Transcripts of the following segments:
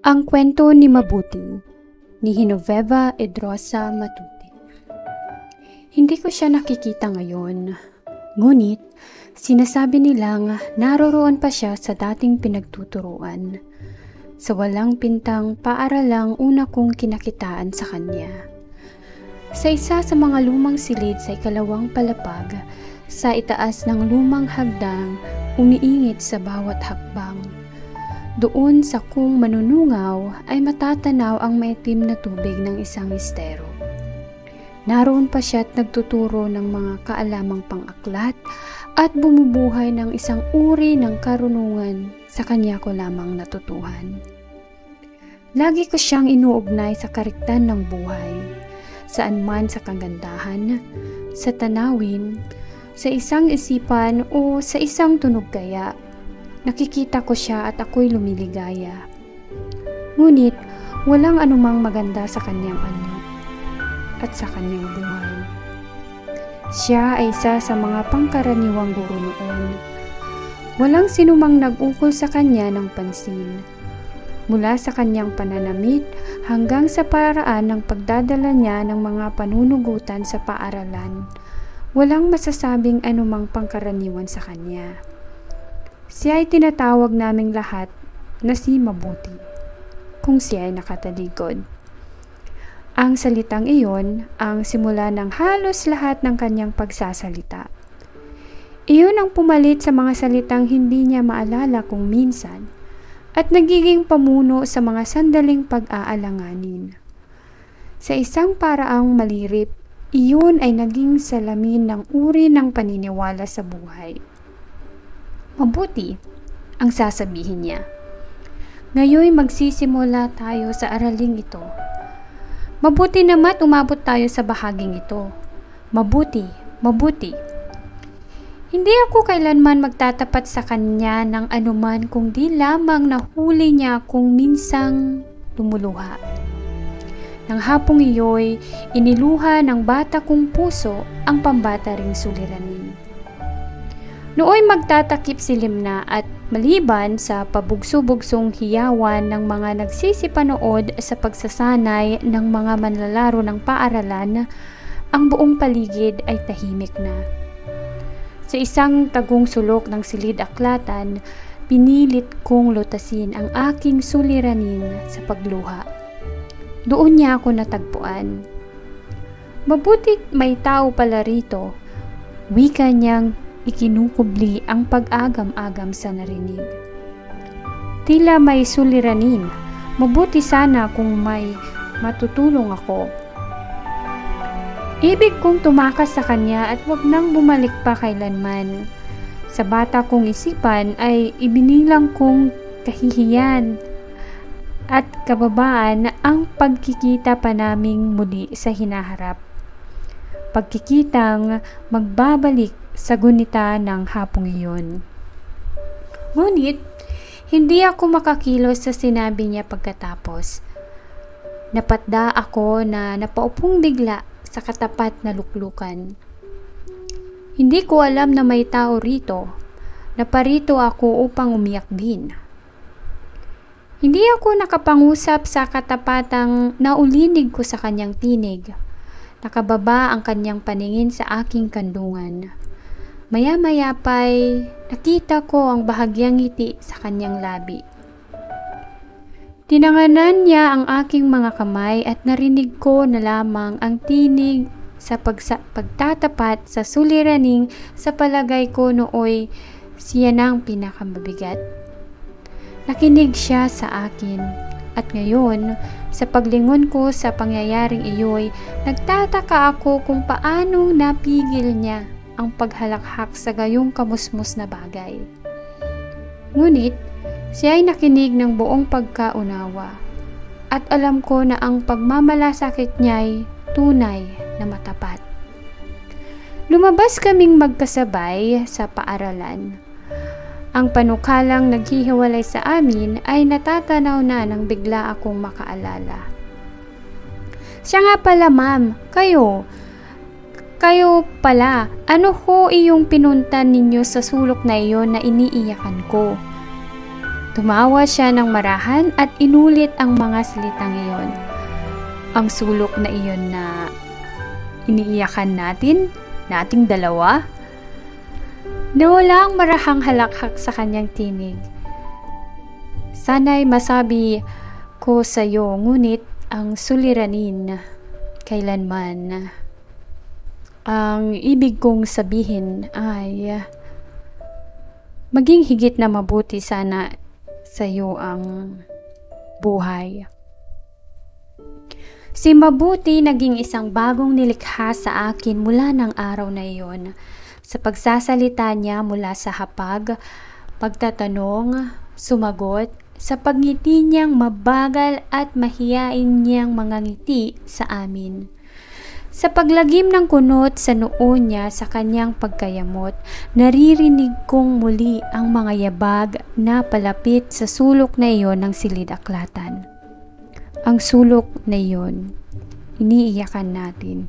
Ang kwento ni Mabuti ni Genoveva Edrosa Matute. Hindi ko siya nakikita ngayon, ngunit sinasabi nilang naroroon pa siya sa dating pinagtuturuan. Sa walang pintang paaralang una kong kinakitaan sa kanya. Sa isa sa mga lumang silid sa ikalawang palapag, sa itaas ng lumang hagdang, umiingit sa bawat hakbang. Doon sa kung manunungaw ay matatanaw ang maitim na tubig ng isang estero. Naroon pa siya at nagtuturo ng mga kaalamang pang-aklat at bumubuhay ng isang uri ng karunungan sa kanya ko lamang natutuhan. Lagi ko siyang inuugnay sa kariktan ng buhay, saan man sa kagandahan, sa tanawin, sa isang isipan o sa isang tunog gaya. Nakikita ko siya at ako'y lumiligaya. Ngunit walang anumang maganda sa kanyang anyo at sa kanyang buhay. Siya ay isa sa mga pangkaraniwang guro noon. Walang sinumang nag-ukol sa kanya ng pansin. Mula sa kanyang pananamit hanggang sa paraan ng pagdadala niya ng mga panunugutan sa paaralan, walang masasabing anumang pangkaraniwan sa kanya. Siya ay tinatawag naming lahat na si Mabuti, kung siya ay nakatalikod. Ang salitang iyon ang simula ng halos lahat ng kanyang pagsasalita. Iyon ang pumalit sa mga salitang hindi niya maalala kung minsan at nagiging pamuno sa mga sandaling pag-aalanganin. Sa isang paraang malirip, iyon ay naging salamin ng uri ng paniniwala sa buhay. Mabuti ang sasabihin niya. Ngayon magsisimula tayo sa araling ito. Mabuti naman umabot tayo sa bahaging ito. Mabuti, mabuti. Hindi ako kailanman magtatapat sa kanya ng anuman kung di lamang nahuli niya kung minsang lumuluha. Nang hapong iyo'y iniluha ng bata kong puso ang pambata ring suliranin. Nooy magtatakip silim na at maliban sa pabugso-bugsong hiyawan ng mga nagsisipanood sa pagsasanay ng mga manlalaro ng paaralan, ang buong paligid ay tahimik na. Sa isang tagong sulok ng silid-aklatan, pinilit kong lutasin ang aking suliranin sa pagluha. Doon niya ako natagpuan. Mabuti may tao pala rito, wika niyang ikinukubli ang pag-agam-agam sa narinig. Tila may suliranin, mabuti sana kung may matutulong ako. Ibig kong tumakas sa kanya at wag nang bumalik pa kailanman. Sa bata kong isipan ay ibinilang kong kahihiyan at kababaan ang pagkikita pa naming muli sa hinaharap. Pagkikitang magbabalik sa gunita ng hapong iyon. Ngunit, hindi ako makakilos sa sinabi niya pagkatapos. Napatda ako na napaupong bigla sa katapat na luklukan. Hindi ko alam na may tao rito. Naparito ako upang umiyak din. Hindi ako nakapangusap sa katapatang naulinig ko sa kanyang tinig. Nakababa ang kanyang paningin sa aking kandungan. Maya-maya pa'y nakita ko ang bahagyang ngiti sa kanyang labi. Tinanganan niya ang aking mga kamay at narinig ko na lamang ang tinig sa pagtatapat sa suliraning sa palagay ko nooy siya nang pinakamabigat. Nakinig siya sa akin at ngayon sa paglingon ko sa pangyayaring iyo'y nagtataka ako kung paanong napigil niya ang paghalakhak sa gayong kamusmus na bagay. Ngunit, siya ay nakinig ng buong pagkaunawa at alam ko na ang pagmamalasakit niya'y tunay na matapat. Lumabas kaming magkasabay sa paaralan. Ang panukalang naghihiwalay sa amin ay natatanaw na nang bigla akong makaalala. Siya nga pala ma'am, Kayo pala, ano ho iyong pinuntan ninyo sa sulok na iyon na iniiyakan ko? Tumawa siya ng marahan at inulit ang mga salitang iyon. Ang sulok na iyon na iniiyakan nating dalawa. Nawala ang marahang halakhak sa kanyang tinig. Sana'y masabi ko sa iyo, ngunit ang suliranin kailanman. Ang ibig kong sabihin ay maging higit na mabuti sana sa iyo ang buhay. Si Mabuti naging isang bagong nilikha sa akin mula ng araw na iyon. Sa pagsasalita niya mula sa hapag, pagtatanong, sumagot, sa pagngiti niyang mabagal at mahiyain niyang mga ngiti sa amin. Sa paglagim ng kunot sa noo niya sa kanyang pagkayamot, naririnig kong muli ang mga yabag na palapit sa sulok na iyon ng silid-aklatan. Ang sulok na iyon, iniiyakan natin.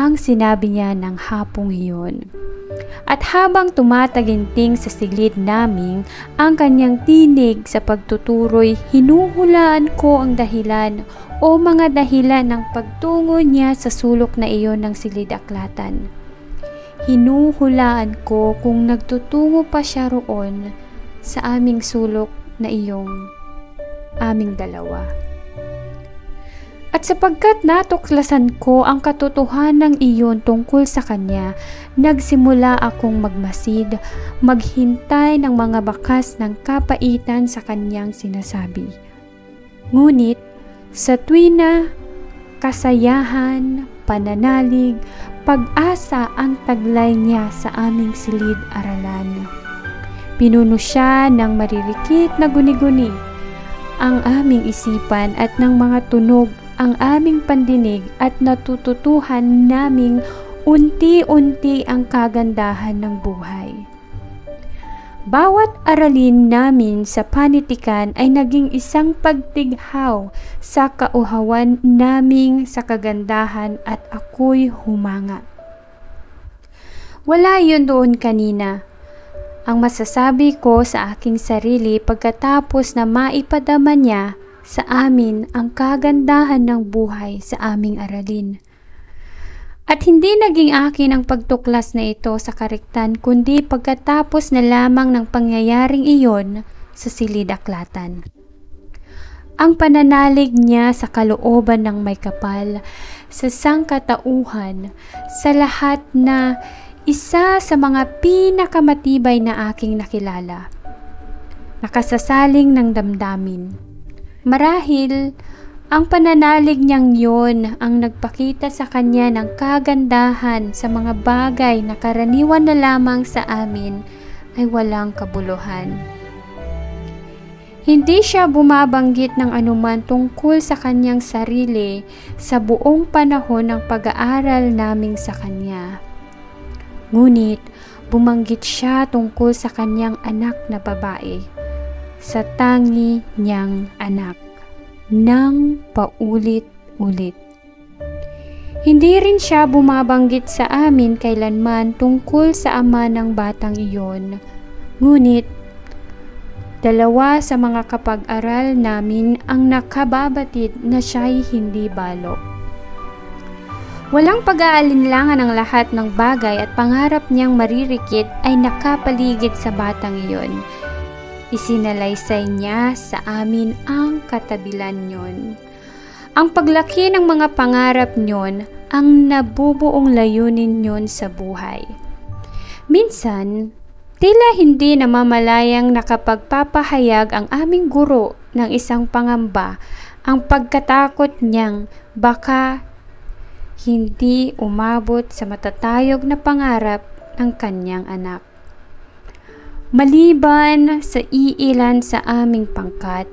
Ang sinabi niya ng hapong iyon. At habang tumataginting sa silid naming ang kanyang tinig sa pagtuturoy, hinuhulaan ko ang dahilan o mga dahilan ng pagtungo niya sa sulok na iyon ng silid-aklatan. Hinuhulaan ko kung nagtutungo pa siya roon sa aming sulok na iyong aming dalawa. At sapagkat natuklasan ko ang katotohanan iyon tungkol sa kanya, nagsimula akong magmasid, maghintay ng mga bakas ng kapaitan sa kanyang sinasabi. Ngunit, sa tuwina, kasayahan, pananalig, pag-asa ang taglay niya sa aming silid-aralan. Pinuno siya ng maririkit na guni-guni ang aming isipan at ng mga tunog ang aming pandinig at natututuhan naming unti-unti ang kagandahan ng buhay. Bawat aralin namin sa panitikan ay naging isang pagtighaw sa kauhawan naming sa kagandahan at ako'y humanga. Wala yun doon kanina. Ang masasabi ko sa aking sarili pagkatapos na maipadama niya sa amin ang kagandahan ng buhay sa aming aralin. At hindi naging akin ang pagtuklas na ito sa kariktan, kundi pagkatapos na lamang ng pangyayaring iyon sa silid-aklatan. Ang pananalig niya sa kalooban ng may kapal, sa sangkatauhan, sa lahat na isa sa mga pinakamatibay na aking nakilala. Nakasasaling ng damdamin. Marahil, ang pananalig niyang yun ang nagpakita sa kanya ng kagandahan sa mga bagay na karaniwan na lamang sa amin ay walang kabuluhan. Hindi siya bumabanggit ng anuman tungkol sa kanyang sarili sa buong panahon ng pag-aaral naming sa kanya. Ngunit, bumanggit siya tungkol sa kanyang anak na babae, sa tangi niyang anak, nang paulit-ulit. Hindi rin siya bumabanggit sa amin kailanman tungkol sa ama ng batang iyon. Ngunit, dalawa sa mga kapag-aral namin ang nakababatid na siya'y hindi balok. Walang pag-aalinlangan ang lahat ng bagay at pangarap niyang maririkit ay nakapaligid sa batang iyon. Isinalaysay niya sa amin ang katabilan niyon. Ang paglaki ng mga pangarap niyon ang nabubuong layunin niyon sa buhay. Minsan, tila hindi namamalayang nakapagpapahayag ang aming guro ng isang pangamba ang pagkatakot niyang baka hindi umabot sa matatayog na pangarap ng kanyang anak. Maliban sa iilan sa aming pangkat,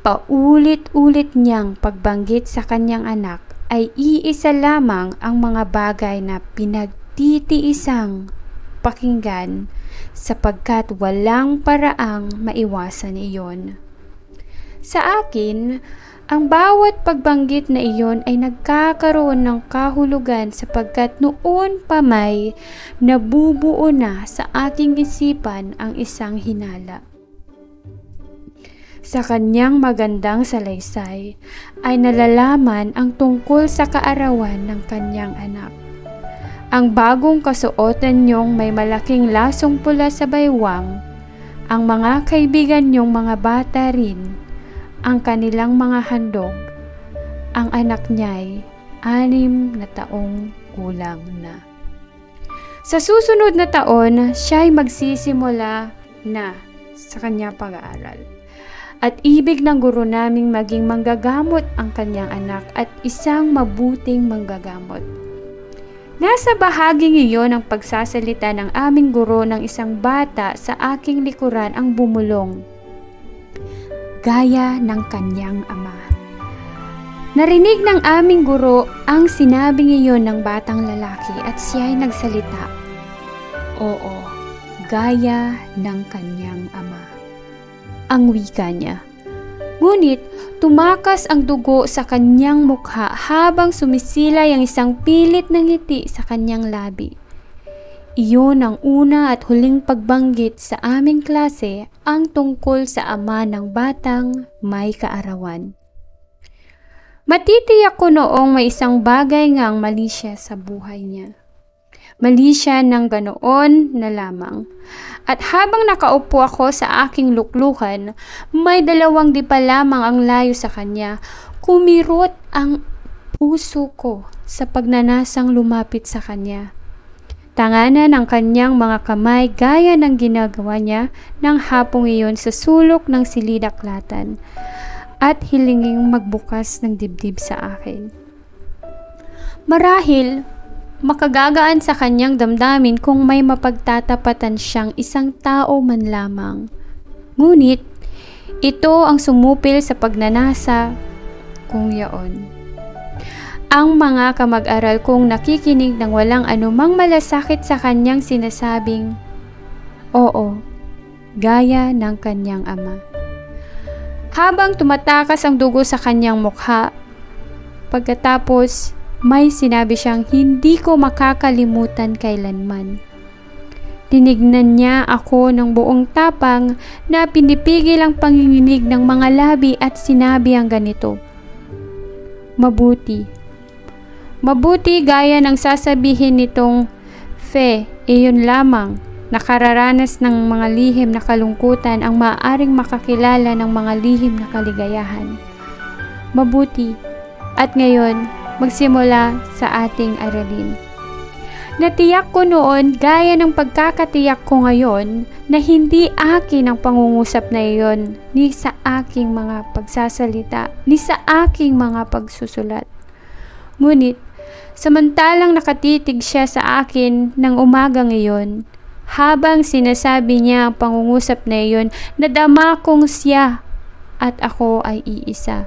paulit-ulit niyang pagbanggit sa kanyang anak ay iisa lamang ang mga bagay na pinagtitiisang pakinggan sapagkat walang paraang maiwasan iyon. Sa akin, ang bawat pagbanggit na iyon ay nagkakaroon ng kahulugan sapagkat noon pa may nabubuo na sa aking isipan ang isang hinala. Sa kanyang magandang salaysay ay nalalaman ang tungkol sa kaarawan ng kanyang anak. Ang bagong kasuotan niyong may malaking lasong pula sa baywang, ang mga kaibigan niyong mga bata rin, ang kanilang mga handog, ang anak niya'y 6 na taong gulang na. Sa susunod na taon, siya'y magsisimula na sa kanyang pag-aaral. At ibig ng guro naming maging manggagamot ang kanyang anak at isang mabuting manggagamot. Nasa bahaging iyon ang pagsasalita ng aming guro ng isang bata sa aking likuran ang bumulong, gaya ng kanyang ama. Narinig ng aming guro ang sinabing iyon ng batang lalaki at siya'y nagsalita, oo, gaya ng kanyang ama. Ang wika niya. Ngunit tumakas ang dugo sa kanyang mukha habang sumisilay ang isang pilit na ngiti sa kanyang labi. Iyon ang una at huling pagbanggit sa aming klase ang tungkol sa ama ng batang may kaarawan. Matitiyak ko noong may isang bagay ngang mali siya sa buhay niya. Mali siya ng ganoon na lamang. At habang nakaupo ako sa aking luklukan, may 2 dipa lamang ang layo sa kanya. Kumirot ang puso ko sa pagnanasang lumapit sa kanya. Tanganan ang kanyang mga kamay gaya ng ginagawa niya ng hapong iyon sa sulok ng silidaklatan at hilinging magbukas ng dibdib sa akin. Marahil, makagagaan sa kanyang damdamin kung may mapagtatapatan siyang isang tao man lamang. Ngunit, ito ang sumupil sa pagnanasa kung yaon. Ang mga kamag-aral kong nakikinig ng walang anumang malasakit sa kanyang sinasabing, oo, gaya ng kanyang ama. Habang tumatakas ang dugo sa kanyang mukha, pagkatapos may sinabi siyang hindi ko makakalimutan kailanman. Tinignan niya ako ng buong tapang na pinipigil ang panginginig ng mga labi at sinabi ang ganito, mabuti. Mabuti gaya ng sasabihin nitong, Fe, iyon lamang, nakararanas ng mga lihim na kalungkutan ang maaaring makakilala ng mga lihim na kaligayahan. Mabuti, at ngayon, magsimula sa ating aralin. Natiyak ko noon gaya ng pagkakatiyak ko ngayon na hindi akin ang pangungusap na iyon ni sa aking mga pagsasalita, ni sa aking mga pagsusulat. Ngunit, samantalang nakatitig siya sa akin ng umagang iyon, habang sinasabi niya ang pangungusap na iyon, nadama kong siya at ako ay iisa.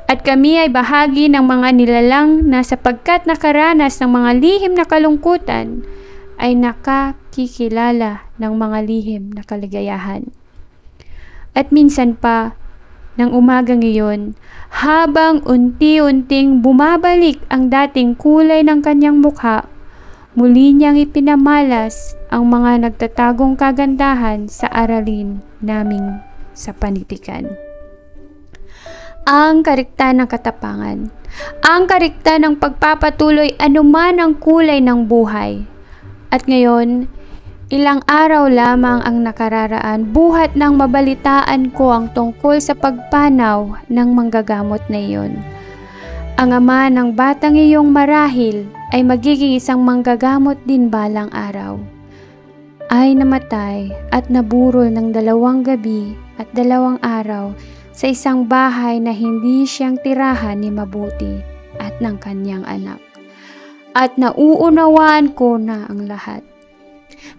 At kami ay bahagi ng mga nilalang na sapagkat nakaranas ng mga lihim na kalungkutan, ay nakakikilala ng mga lihim na kaligayahan. At minsan pa, ng umagang iyon, habang unti-unting bumabalik ang dating kulay ng kanyang mukha, muli niyang ipinamalas ang mga nagtatagong kagandahan sa aralin naming sa panitikan. Ang kariktan ng katapangan, ang kariktan ng pagpapatuloy anuman ang kulay ng buhay. At ngayon, ilang araw lamang ang nakararaan buhat nang mabalitaan ko ang tungkol sa pagpanaw ng manggagamot na iyon. Ang ama ng batang iyong marahil ay magiging isang manggagamot din balang araw. Ay namatay at naburol ng 2 gabi at 2 araw sa isang bahay na hindi siyang tirahan ni mabuti at ng kanyang anak. At nauunawaan ko na ang lahat.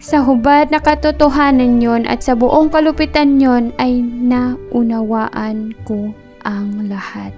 Sa hubad na katotohanan yon at sa buong kalupitan yon ay naunawaan ko ang lahat.